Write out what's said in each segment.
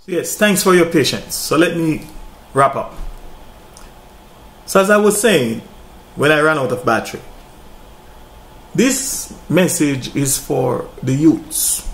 Yes, thanks for your patience. So let me wrap up. So as I was saying, when I ran out of battery, this message is for the youths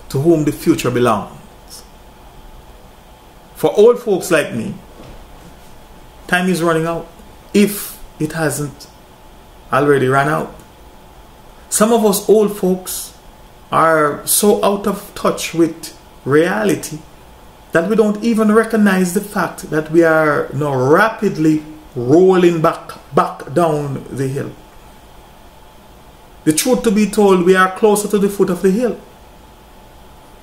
to whom the future belongs. For old folks like me, time is running out, if it hasn't already run out. Some of us old folks are so out of touch with reality that we don't even recognize the fact that we are now rapidly rolling back down the hill. The truth to be told, we are closer to the foot of the hill.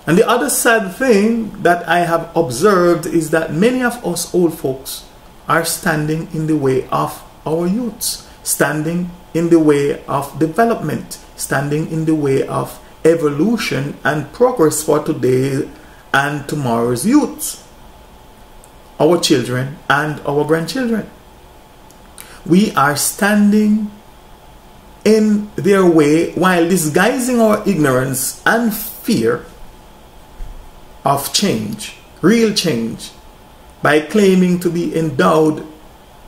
And the other sad thing that I have observed is that many of us old folks are standing in the way of our youths, standing in the way of development, standing in the way of evolution and progress for today and tomorrow's youths, our children and our grandchildren. We are standing in their way while disguising our ignorance and fear of change, real change, by claiming to be endowed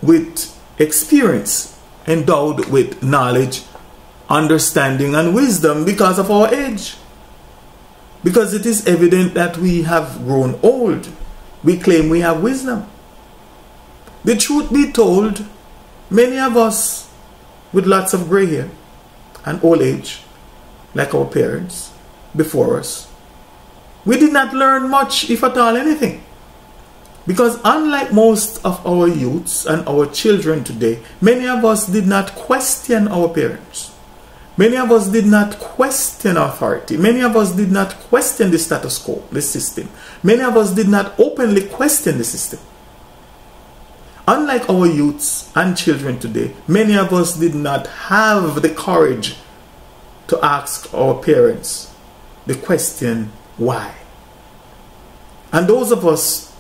with experience, endowed with knowledge, understanding and wisdom because of our age. Because it is evident that we have grown old. We claim we have wisdom. The truth be told, many of us with lots of gray hair and old age, like our parents before us, we did not learn much, if at all anything. Because unlike most of our youths and our children today, many of us did not question our parents. Many of us did not question authority. Many of us did not question the status quo, the system. Many of us did not openly question the system. Unlike our youths and children today, many of us did not have the courage to ask our parents the question, why? And those of us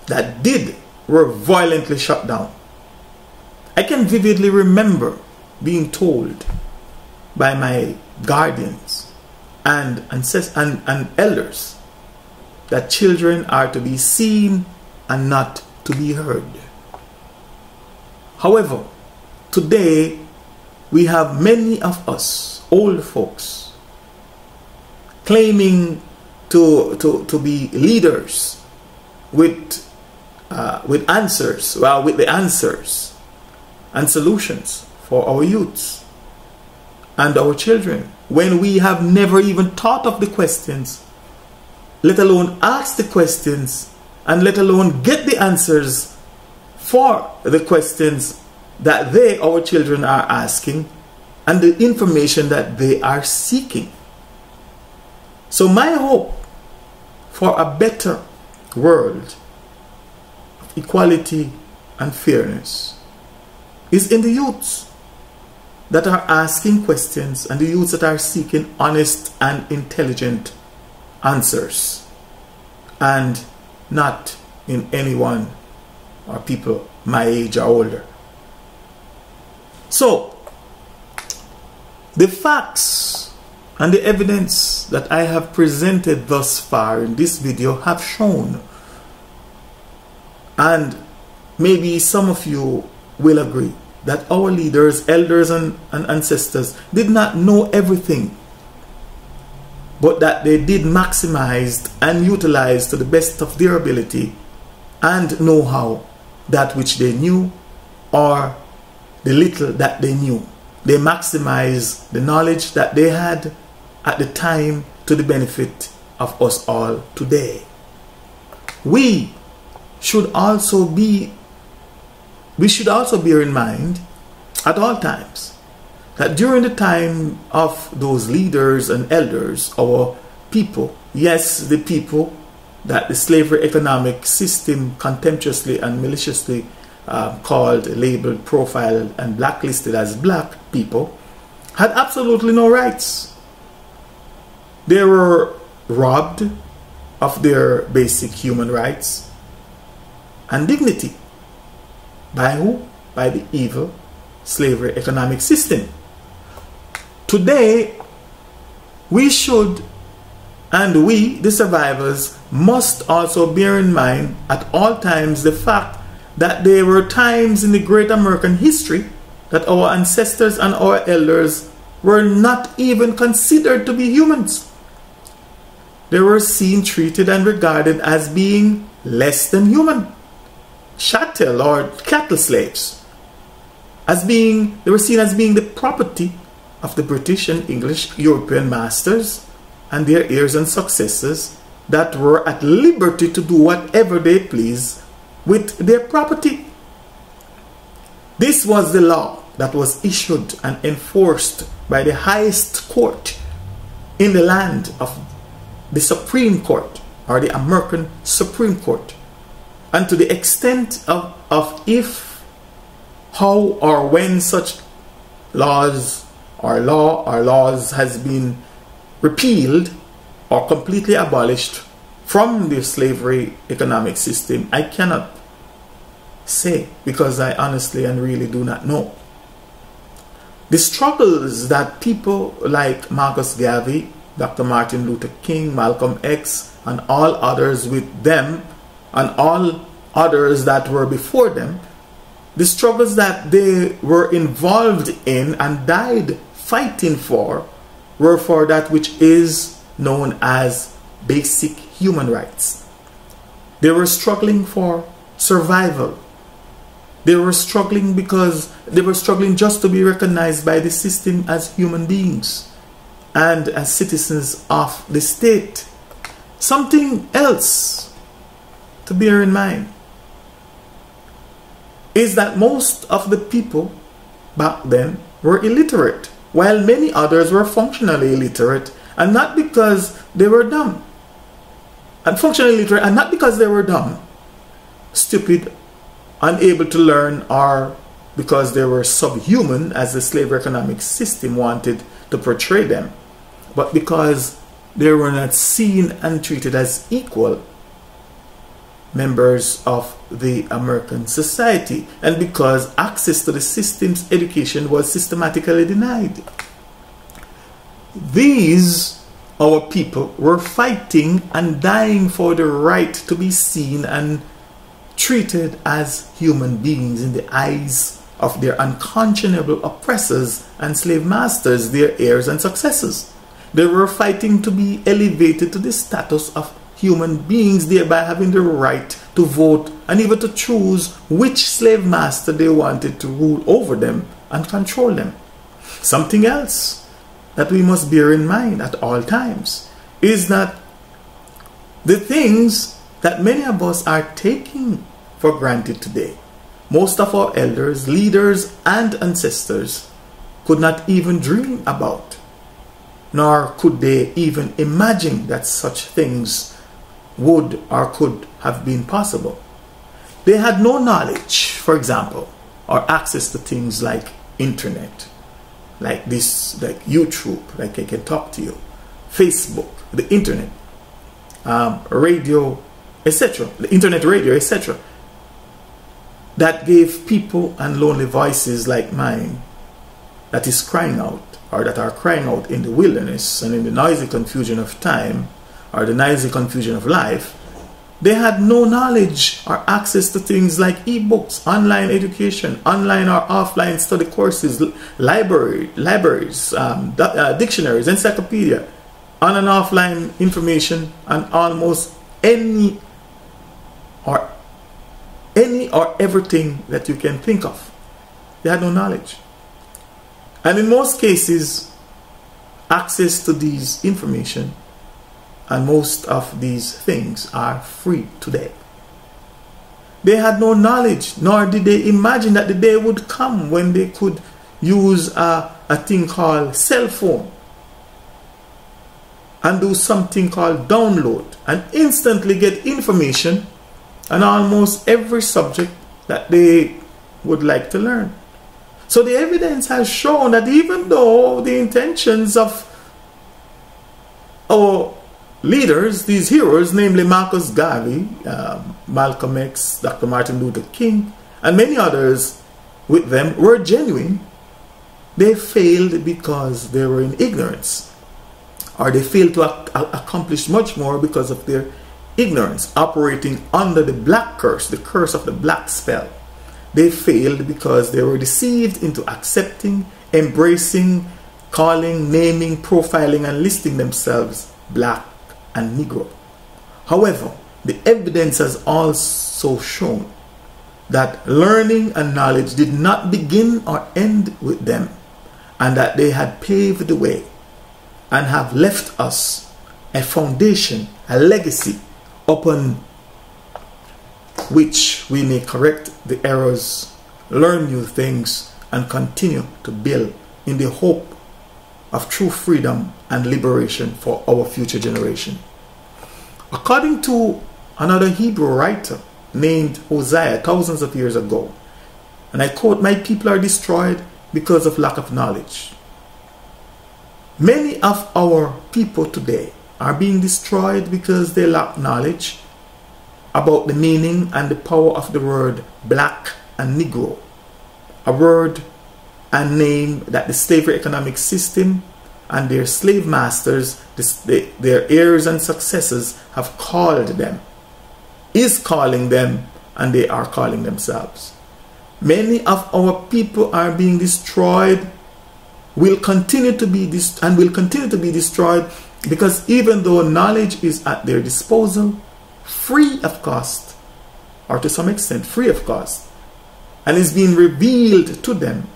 that did were violently shut down. I can vividly remember being told by my guardians and elders that children are to be seen and not to be heard. However, today we have many of us old folks claiming to be leaders with answers, with the answers and solutions for our youths and our children, when we have never even thought of the questions, let alone ask the questions, and let alone get the answers for the questions that they, our children, are asking, and the information that they are seeking. So my hope for a better world of equality and fairness is in the youths that are asking questions and the youths that are seeking honest and intelligent answers, and not in anyone or people my age or older. So the facts and the evidence that I have presented thus far in this video have shown, and maybe some of you will agree, that our leaders, elders and ancestors did not know everything, but that they did maximize and utilize to the best of their ability and know-how that which they knew, or the little that they knew. They maximized the knowledge that they had at the time to the benefit of us all today. We should also bear in mind at all times that during the time of those leaders and elders, our people, yes, the people that the slavery economic system contemptuously and maliciously called, labeled, profiled, and blacklisted as black people, had absolutely no rights. They were robbed of their basic human rights and dignity. By who? By the evil slavery economic system. Today, we should And we, the survivors, must also bear in mind at all times the fact that there were times in the great American history that our ancestors and our elders were not even considered to be humans. They were seen, treated, and regarded as being less than human. Chattel or cattle slaves. They were seen as being the property of the British and English European masters and their heirs and successors that were at liberty to do whatever they please with their property. This was the law that was issued and enforced by the highest court in the land of the Supreme Court, or the American Supreme Court. And to the extent of if, how, or when such laws has been repealed or completely abolished from the slavery economic system, I cannot say, because I honestly and really do not know. The struggles that people like Marcus Garvey, Dr. Martin Luther King, Malcolm X, and all others with them, and all others that were before them, the struggles that they were involved in and died fighting for were for that which is known as basic human rights. They were struggling for survival. They were struggling because they were struggling just to be recognized by the system as human beings and as citizens of the state. Something else to bear in mind is that most of the people back then were illiterate, while many others were functionally illiterate, and not because they were dumb. And functionally illiterate, and not because they were dumb, stupid, unable to learn, or because they were subhuman as the slavery economic system wanted to portray them, but because they were not seen and treated as equal members of the American society, and because access to the system's education was systematically denied. These, our people, were fighting and dying for the right to be seen and treated as human beings in the eyes of their unconscionable oppressors and slave masters, their heirs and successors. They were fighting to be elevated to the status of human beings, thereby having the right to vote and even to choose which slave master they wanted to rule over them and control them. Something else that we must bear in mind at all times is that the things that many of us are taking for granted today, most of our elders, leaders, and ancestors could not even dream about, nor could they even imagine that such things would or could have been possible. They had no knowledge, for example, or access to things like internet, like this, like YouTube, like I can talk to you, Facebook, the internet, radio, etc., the internet radio, etc., that gave people and lonely voices like mine that is crying out, or that are crying out in the wilderness and in the noisy confusion of time, or the noisy confusion of life. They had no knowledge or access to things like e-books, online education, online or offline study courses, libraries, dictionaries, encyclopedia, on and offline information, and almost any or everything that you can think of. They had no knowledge. And in most cases, access to these information and most of these things are free today. They had no knowledge, nor did they imagine that the day would come when they could use a thing called cell phone and do something called download and instantly get information on almost every subject that they would like to learn. So the evidence has shown that even though the intentions of our leaders, these heroes, namely Marcus Garvey, Malcolm X, Dr. Martin Luther King, and many others with them were genuine, they failed because they were in ignorance or they failed to accomplish much more because of their ignorance, operating under the black curse, the curse of the black spell. They failed because they were deceived into accepting, embracing, calling, naming, profiling, and listing themselves black and Negro. However, the evidence has also shown that learning and knowledge did not begin or end with them, and that they had paved the way and have left us a foundation, a legacy upon which we may correct the errors, learn new things, and continue to build in the hope of true freedom and liberation for our future generation. According to another Hebrew writer named Hosea thousands of years ago, and I quote, "My people are destroyed because of lack of knowledge." Many of our people today are being destroyed because they lack knowledge about the meaning and the power of the word black and Negro, a word and name that the slavery economic system and their slave masters, their heirs and successors have called them, is calling them, and they are calling themselves. Many of our people are being destroyed, will continue to be destroyed, because even though knowledge is at their disposal, free of cost, or to some extent free of cost, and is being revealed to them,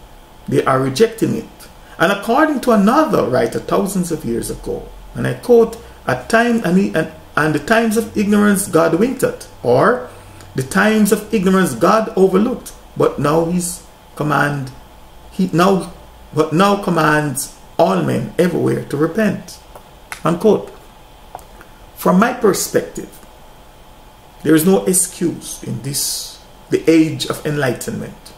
they are rejecting it. And according to another writer thousands of years ago, and I quote, "At time and the times of ignorance God winked at," or the times of ignorance God overlooked, but now now commands all men everywhere to repent. Unquote. From my perspective, there is no excuse in the age of enlightenment,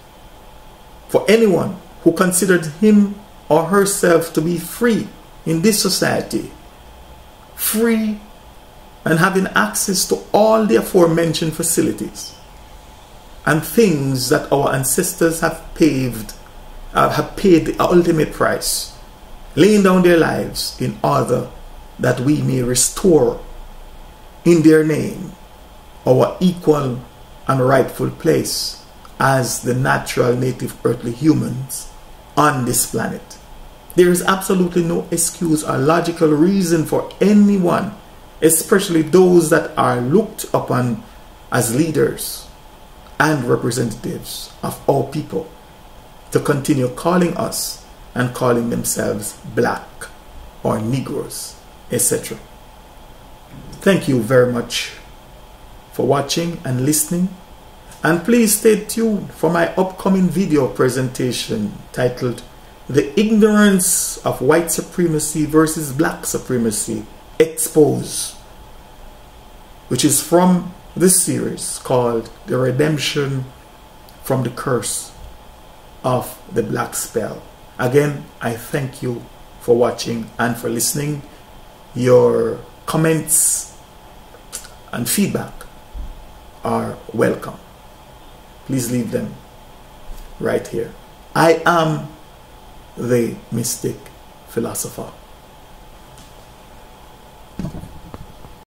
for anyone who considered him or herself to be free in this society, free and having access to all the aforementioned facilities and things that our ancestors have paid the ultimate price, laying down their lives in order that we may restore in their name our equal and rightful place as the natural native earthly humans on this planet. There is absolutely no excuse or logical reason for anyone, especially those that are looked upon as leaders and representatives of our people, to continue calling us and calling themselves black or Negroes, etc. Thank you very much for watching and listening, and please stay tuned for my upcoming video presentation titled "The Ignorance of White Supremacy versus Black Supremacy Exposed," which is from this series called "The Redemption from the Curse of the Black Spell." Again, I thank you for watching and for listening. Your comments and feedback are welcome. Please leave them right here. I am the Mystic Philosopher.